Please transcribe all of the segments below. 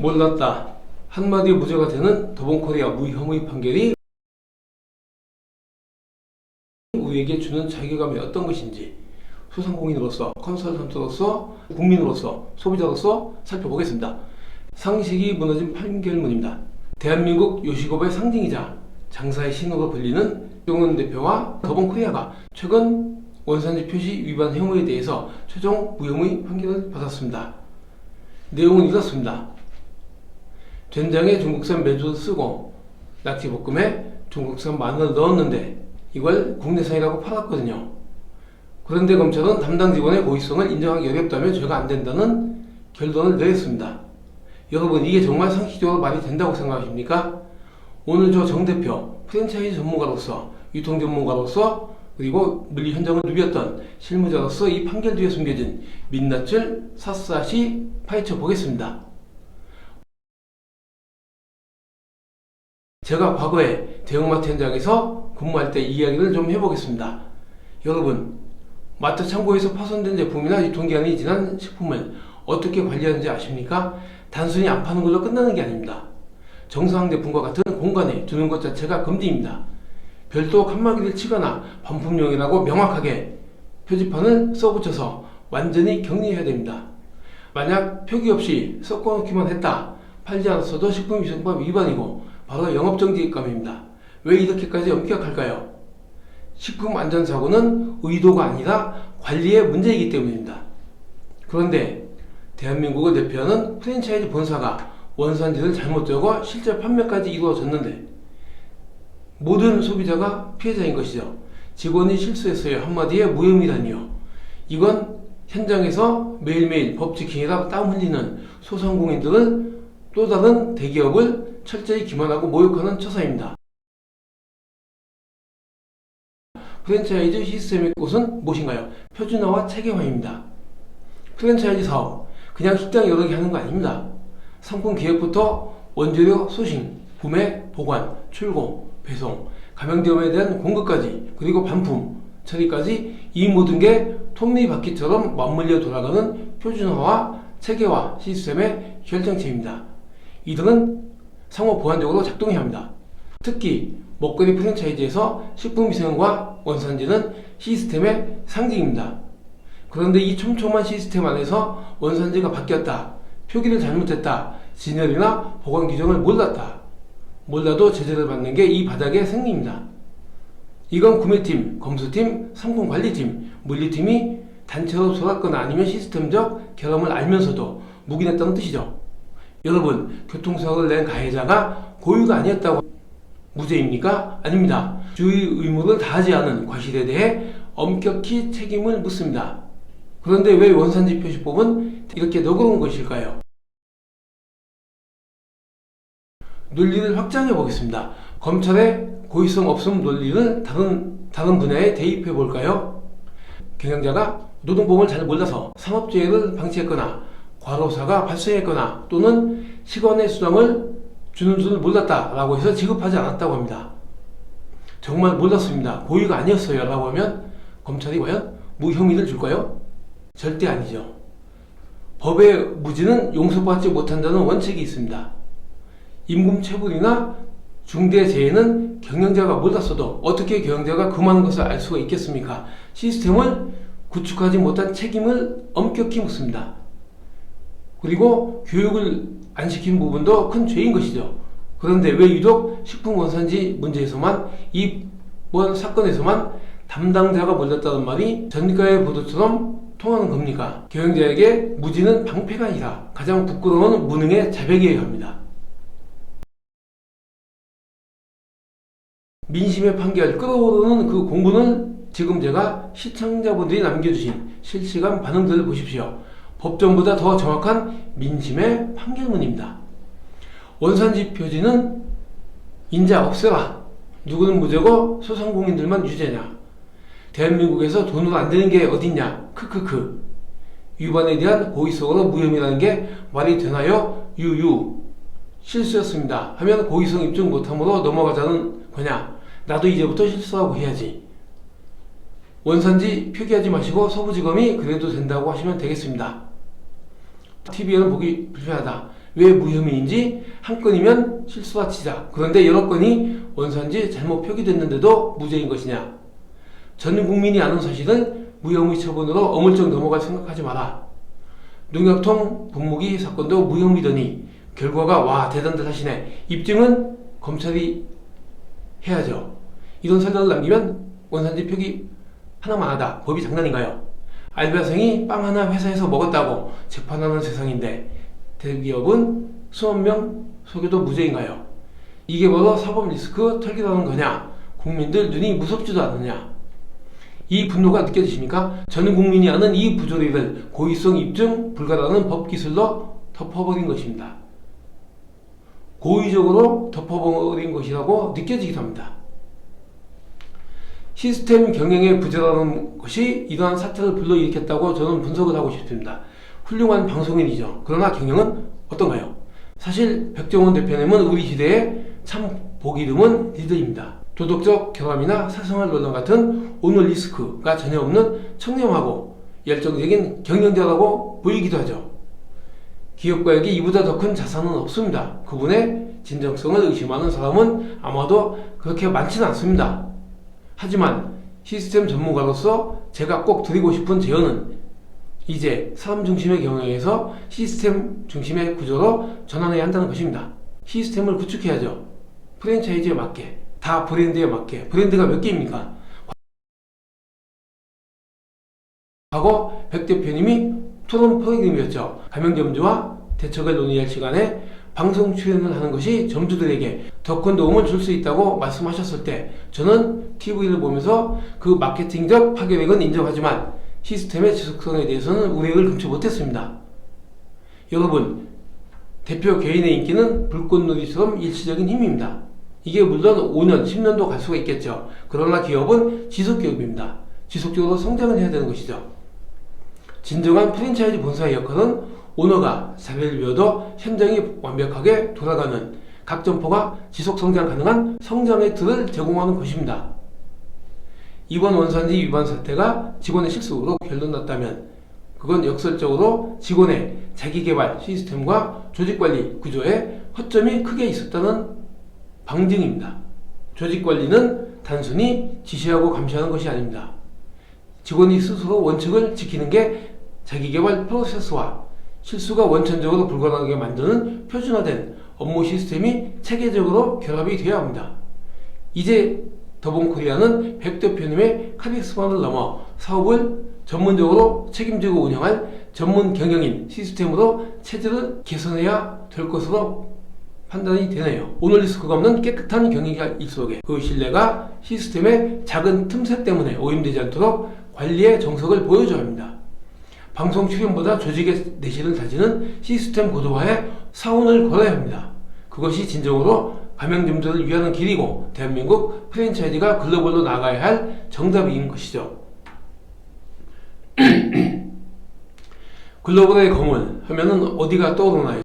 몰랐다. 한마디 무죄가 되는 더본코리아 무혐의 판결이 우리에게 주는 자괴감이 어떤 것인지 소상공인으로서, 컨설턴트로서, 국민으로서, 소비자로서 살펴보겠습니다. 상식이 무너진 판결문입니다. 대한민국 요식업의 상징이자 장사의 신호로 불리는 정은 대표와 더본코리아가 최근 원산지 표시 위반 혐의에 대해서 최종 무혐의 판결을 받았습니다. 내용은 이렇습니다. 된장에 중국산 메주를 쓰고 낙지볶음에 중국산 마늘을 넣었는데 이걸 국내산이라고 팔았거든요. 그런데 검찰은 담당 직원의 고의성을 인정하기 어렵다며 죄가 안 된다는 결론을 내렸습니다. 여러분, 이게 정말 상식적으로 말이 된다고 생각하십니까? 오늘 저 정 대표, 프랜차이즈 전문가로서, 유통 전문가로서, 그리고 물리 현장을 누볐던 실무자로서 이 판결 뒤에 숨겨진 민낯을 샅샅이 파헤쳐 보겠습니다. 제가 과거에 대형마트 현장에서 근무할 때 이야기를 좀 해보겠습니다. 여러분, 마트 창고에서 파손된 제품이나 유통기한이 지난 식품을 어떻게 관리하는지 아십니까? 단순히 안 파는 걸로 끝나는 게 아닙니다. 정상 제품과 같은 공간에 두는 것 자체가 금지입니다. 별도 칸막이를 치거나 반품용이라고 명확하게 표지판을 써붙여서 완전히 격리해야 됩니다. 만약 표기 없이 섞어놓기만 했다, 팔지 않았어도 식품위생법 위반이고 바로 영업정지감입니다. 왜 이렇게까지 엄격할까요? 식품안전사고는 의도가 아니라 관리의 문제이기 때문입니다. 그런데 대한민국을 대표하는 프랜차이즈 본사가 원산지를 잘못 적어 실제 판매까지 이루어졌는데 모든 소비자가 피해자인 것이죠. 직원이 실수했어요 한마디에 무혐의라니요. 이건 현장에서 매일매일 법 지키느라 땀 흘리는 소상공인들을 또 다른 대기업을 철저히 기만하고 모욕하는 처사입니다. 프랜차이즈 시스템의 꽃은 무엇인가요? 표준화와 체계화입니다. 프랜차이즈 사업, 그냥 식당 여러 개 하는 거 아닙니다. 상품 기획부터 원재료 소싱, 구매, 보관, 출고, 배송, 가맹점에 대한 공급까지, 그리고 반품, 처리까지 이 모든 게 톱니바퀴처럼 맞물려 돌아가는 표준화와 체계화 시스템의 결정체입니다. 이들은 상호 보완적으로 작동해야 합니다. 특히 먹거리 프랜차이즈에서 식품위생과 원산지는 시스템의 상징입니다. 그런데 이 촘촘한 시스템 안에서 원산지가 바뀌었다, 표기를 잘못했다, 진열이나 보관 규정을 몰랐다, 몰라도 제재를 받는 게 이 바닥의 생리입니다. 이건 구매팀, 검수팀, 상품관리팀, 물류팀이 단체로 돌았거나 아니면 시스템적 결함을 알면서도 묵인했다는 뜻이죠. 여러분, 교통사고를 낸 가해자가 고의가 아니었다고 무죄입니까? 아닙니다. 주의 의무를 다하지 않은 과실에 대해 엄격히 책임을 묻습니다. 그런데 왜 원산지 표시법은 이렇게 너그러운 것일까요? 논리를 확장해 보겠습니다. 검찰의 고의성 없음 논리를 다른 분야에 대입해 볼까요? 경영자가 노동법을 잘 몰라서 산업재해를 방치했거나 과로사가 발생했거나 또는 시간의 수당을 주는 줄을 몰랐다라고 해서 지급하지 않았다고 합니다. 정말 몰랐습니다, 고의가 아니었어요 라고 하면 검찰이 과연 무혐의를 줄까요? 절대 아니죠. 법의 무지는 용서받지 못한다는 원칙이 있습니다. 임금체불이나 중대재해는 경영자가 몰랐어도 어떻게 경영자가 그 많은 것을 알 수가 있겠습니까? 시스템을 구축하지 못한 책임을 엄격히 묻습니다. 그리고 교육을 안 시킨 부분도 큰 죄인 것이죠. 그런데 왜 유독 식품 원산지 문제에서만, 이번 사건에서만 담당자가 몰랐다는 말이 전가의 보도처럼 통하는 겁니까? 경영자에게 무지는 방패가 아니라 가장 부끄러운 무능의 자백이어야 합니다. 민심의 판결, 끓어오르는 그 공분을 지금 제가 시청자분들이 남겨주신 실시간 반응들을 보십시오. 법정보다 더 정확한 민심의 판결문입니다. 원산지 표지는 인자 없애라. 누구는 무죄고 소상공인들만 유죄냐. 대한민국에서 돈으로 안 되는 게 어딨냐. 크크크. 위반에 대한 고의성으로 무혐의라는 게 말이 되나요? 유유. 실수였습니다 하면 고의성 입증 못함으로 넘어가자는 거냐. 나도 이제부터 실수하고 해야지. 원산지 표기하지 마시고 서부지검이 그래도 된다고 하시면 되겠습니다. TV에는 보기 불편하다. 왜 무혐의인지 한 건이면 실수와 치자. 그런데 여러 건이 원산지 잘못 표기됐는데도 무죄인 것이냐. 전 국민이 아는 사실은 무혐의 처분으로 어물쩍 넘어갈 생각하지 마라. 농약통 분무기 사건도 무혐의더니 결과가 와 대단들 하시네. 입증은 검찰이 해야죠. 이런 설명을 남기면 원산지 표기 하나만 하다. 법이 장난인가요? 알바생이 빵 하나 회사에서 먹었다고 재판하는 세상인데 대기업은 수만 명 속여도 무죄인가요? 이게 바로 사법 리스크 털기라는 거냐? 국민들 눈이 무섭지도 않느냐? 이 분노가 느껴지십니까? 전 국민이 아는 이 부조리를 고의성 입증 불가라는 법기술로 덮어버린 것입니다. 고의적으로 덮어버린 것이라고 느껴지기도 합니다. 시스템 경영의 부재라는 것이 이러한 사태를 불러일으켰다고 저는 분석을 하고 싶습니다. 훌륭한 방송인이죠. 그러나 경영은 어떤가요? 사실 백종원 대표님은 우리 시대에 참 보기 드문 리더입니다. 도덕적 결함이나 사생활 논란 같은 오너 리스크가 전혀 없는 청렴하고 열정적인 경영자라고 보이기도 하죠. 기업가에게 이보다 더 큰 자산은 없습니다. 그분의 진정성을 의심하는 사람은 아마도 그렇게 많지는 않습니다. 하지만 시스템 전문가로서 제가 꼭 드리고 싶은 제언은 이제 사람 중심의 경영에서 시스템 중심의 구조로 전환해야 한다는 것입니다. 시스템을 구축해야죠. 프랜차이즈에 맞게, 다 브랜드에 맞게. 브랜드가 몇 개입니까? 과거 백 대표님이 토론 프로그램이었죠. 가맹점주와 대책을 논의할 시간에 방송 출연을 하는 것이 점주들에게 더 큰 도움을 줄 수 있다고 말씀하셨을 때 저는 TV를 보면서 그 마케팅적 파괴력은 인정하지만 시스템의 지속성에 대해서는 우려를 금치 못했습니다. 여러분, 대표 개인의 인기는 불꽃놀이처럼 일시적인 힘입니다. 이게 물론 5년, 10년도 갈 수가 있겠죠. 그러나 기업은 지속기업입니다. 지속적으로 성장을 해야 되는 것이죠. 진정한 프랜차이즈 본사의 역할은 오너가 자리를 비워도 현장이 완벽하게 돌아가는 각 점포가 지속성장 가능한 성장의 틀을 제공하는 것입니다. 이번 원산지 위반 사태가 직원의 실수로 결론났다면 그건 역설적으로 직원의 자기개발 시스템과 조직관리 구조에 허점이 크게 있었다는 방증입니다. 조직관리는 단순히 지시하고 감시하는 것이 아닙니다. 직원이 스스로 원칙을 지키는 게 자기개발 프로세스와 실수가 원천적으로 불가능하게 만드는 표준화된 업무 시스템이 체계적으로 결합이 되어야 합니다. 이제 더본코리아는 백 대표님의 카리스마를 넘어 사업을 전문적으로 책임지고 운영할 전문 경영인 시스템으로 체제를 개선해야 될 것으로 판단이 되네요. 오늘 리스크가 없는 깨끗한 경영이 일속에 그 신뢰가 시스템의 작은 틈새 때문에 오염되지 않도록 관리의 정석을 보여줘야 합니다. 방송 출연보다 조직의 내실을 다지는 시스템 고도화에 사원을 걸어야 합니다. 그것이 진정으로 가맹점주를 위하는 길이고 대한민국 프랜차이즈가 글로벌로 나가야 할 정답인 것이죠. 글로벌의 거물 하면은 어디가 떠오르나요?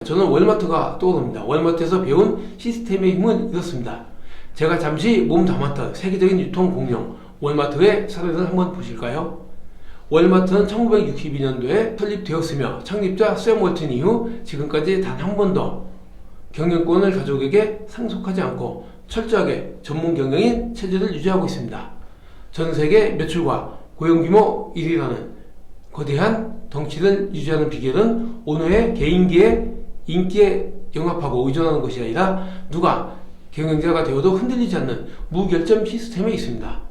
저는 월마트가 떠오릅니다. 월마트에서 배운 시스템의 힘은 이렇습니다. 제가 잠시 몸 담았던 세계적인 유통 공룡 월마트의 사례를 한번 보실까요? 월마트는 1962년도에 설립되었으며 창립자 샘 월튼 이후 지금까지 단 한 번도 경영권을 가족에게 상속하지 않고 철저하게 전문 경영인 체제를 유지하고 있습니다. 전 세계 매출과 고용규모 1위라는 거대한 덩치를 유지하는 비결은 오너의 개인기에 인기에 영합하고 의존하는 것이 아니라 누가 경영자가 되어도 흔들리지 않는 무결점 시스템에 있습니다.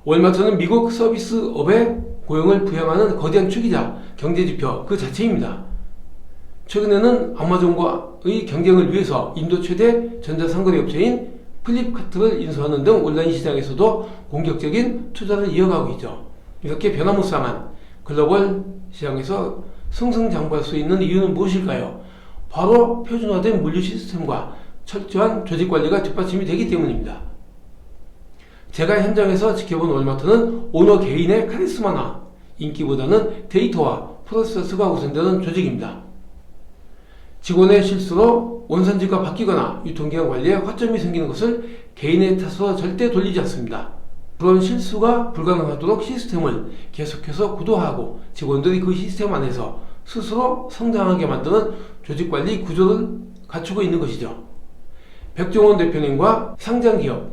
월마트는 미국 서비스업에 고용을 부양하는 거대한 축이자 경제지표 그 자체입니다. 최근에는 아마존과의 경쟁을 위해서 인도 최대 전자상거래 업체인 플립카트를 인수하는 등 온라인 시장에서도 공격적인 투자를 이어가고 있죠. 이렇게 변화무쌍한 글로벌 시장에서 승승장구할 수 있는 이유는 무엇일까요? 바로 표준화된 물류 시스템과 철저한 조직관리가 뒷받침이 되기 때문입니다. 제가 현장에서 지켜본 월마트는 오너 개인의 카리스마나 인기보다는 데이터와 프로세스가 우선되는 조직입니다. 직원의 실수로 원산지가 바뀌거나 유통기한 관리에 허점이 생기는 것을 개인의 탓으로 절대 돌리지 않습니다. 그런 실수가 불가능하도록 시스템을 계속해서 구도화하고 직원들이 그 시스템 안에서 스스로 성장하게 만드는 조직관리 구조를 갖추고 있는 것이죠. 백종원 대표님과 상장기업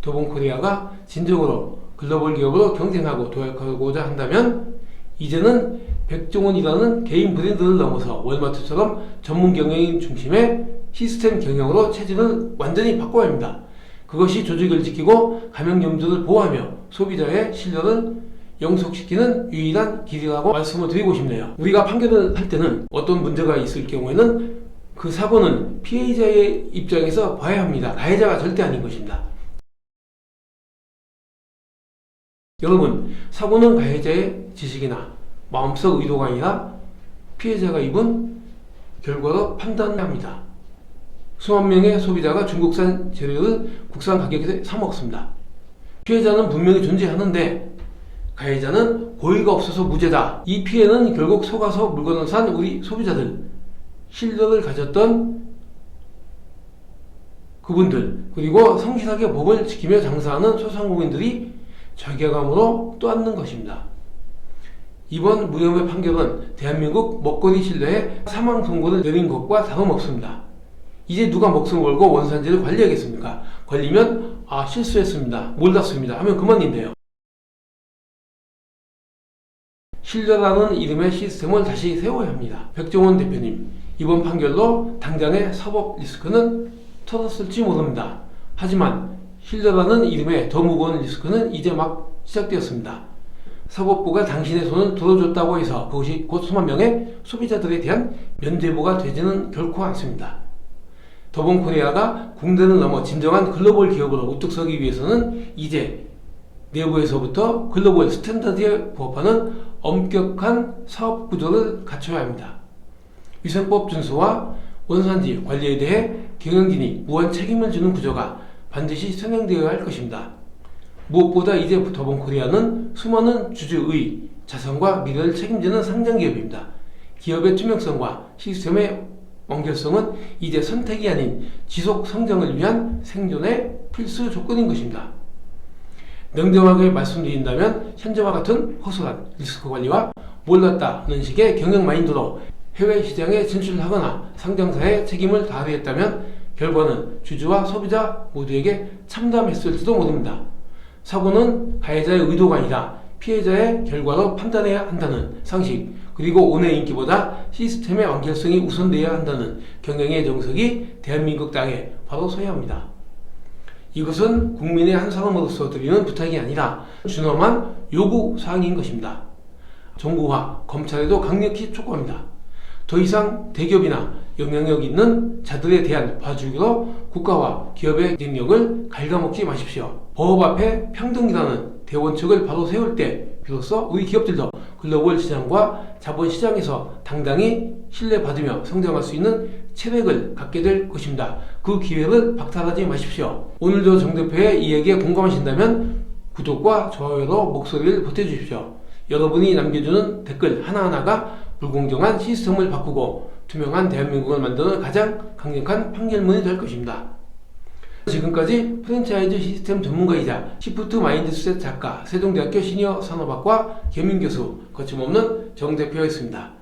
더본코리아가 진정으로 글로벌 기업으로 경쟁하고 도약하고자 한다면 이제는 백종원이라는 개인 브랜드를 넘어서 월마트처럼 전문 경영인 중심의 시스템 경영으로 체질을 완전히 바꿔야 합니다. 그것이 조직을 지키고 가맹점주를 보호하며 소비자의 신뢰를 영속시키는 유일한 길이라고 말씀을 드리고 싶네요. 우리가 판결을 할 때는 어떤 문제가 있을 경우에는 그 사고는 피해자의 입장에서 봐야 합니다. 가해자가 절대 아닌 것입니다. 여러분, 사고는 가해자의 지식이나 마음속 의도가 아니라 피해자가 입은 결과로 판단해야 합니다. 수만 명의 소비자가 중국산 재료를 국산 가격에 사 먹습니다. 피해자는 분명히 존재하는데 가해자는 고의가 없어서 무죄다. 이 피해는 결국 속아서 물건을 산 우리 소비자들, 신뢰를 가졌던 그분들, 그리고 성실하게 법을 지키며 장사하는 소상공인들이 자괴감으로 떠안는 것입니다. 이번 무혐의 판결은 대한민국 먹거리 신뢰에 사망 선고를 내린 것과 다름없습니다. 이제 누가 목숨을 걸고 원산지를 관리하겠습니까? 걸리면 실수했습니다, 몰랐습니다 하면 그만인데요. 신뢰라는 이름의 시스템을 다시 세워야 합니다. 백종원 대표님, 이번 판결로 당장의 사법 리스크는 털었을지 모릅니다. 하지만 신뢰라는 이름의 더 무거운 리스크는 이제 막 시작되었습니다. 사법부가 당신의 손을 들어줬다고 해서 그것이 곧 수만 명의 소비자들에 대한 면죄부가 되지는 결코 않습니다. 더본코리아가 국내를 넘어 진정한 글로벌 기업으로 우뚝 서기 위해서는 이제 내부에서부터 글로벌 스탠다드에 부합하는 엄격한 사업 구조를 갖춰야 합니다. 위생법 준수와 원산지 관리에 대해 경영진이 무한 책임을 지는 구조가 반드시 선행되어야 할 것입니다. 무엇보다 이제 더본코리아는 수많은 주주의 자산과 미래를 책임지는 상장기업입니다. 기업의 투명성과 시스템의 완결성은 이제 선택이 아닌 지속 성장을 위한 생존의 필수 조건인 것입니다. 냉정하게 말씀드린다면 현재와 같은 허술한 리스크 관리와 몰랐다는 식의 경영 마인드로 해외 시장에 진출하거나 상장사에 책임을 다하였다면 결과는 주주와 소비자 모두에게 참담했을지도 모릅니다. 사고는 가해자의 의도가 아니라 피해자의 결과로 판단해야 한다는 상식, 그리고 온의 인기보다 시스템의 완결성이 우선돼야 한다는 경영의 정석이 대한민국 땅에 바로 서야 합니다. 이것은 국민의 한 사람으로서 드리는 부탁이 아니라 준엄한 요구사항인 것입니다. 정부와 검찰에도 강력히 촉구합니다. 더 이상 대기업이나 영향력 있는 자들에 대한 봐주기로 국가와 기업의 능력을 갉아먹지 마십시오. 법 앞에 평등이라는 대원칙을 바로 세울 때 비로소 우리 기업들도 글로벌 시장과 자본시장에서 당당히 신뢰받으며 성장할 수 있는 체력을 갖게 될 것입니다. 그 기회를 박탈하지 마십시오. 오늘도 정 대표의 이야기에 공감하신다면 구독과 좋아요로 목소리를 보태주십시오. 여러분이 남겨주는 댓글 하나하나가 불공정한 시스템을 바꾸고 투명한 대한민국을 만드는 가장 강력한 판결문이 될 것입니다. 지금까지 프랜차이즈 시스템 전문가이자 시프트 마인드셋 작가, 세종대학교 시니어 산업학과 겸임교수, 거침없는 정 대표였습니다.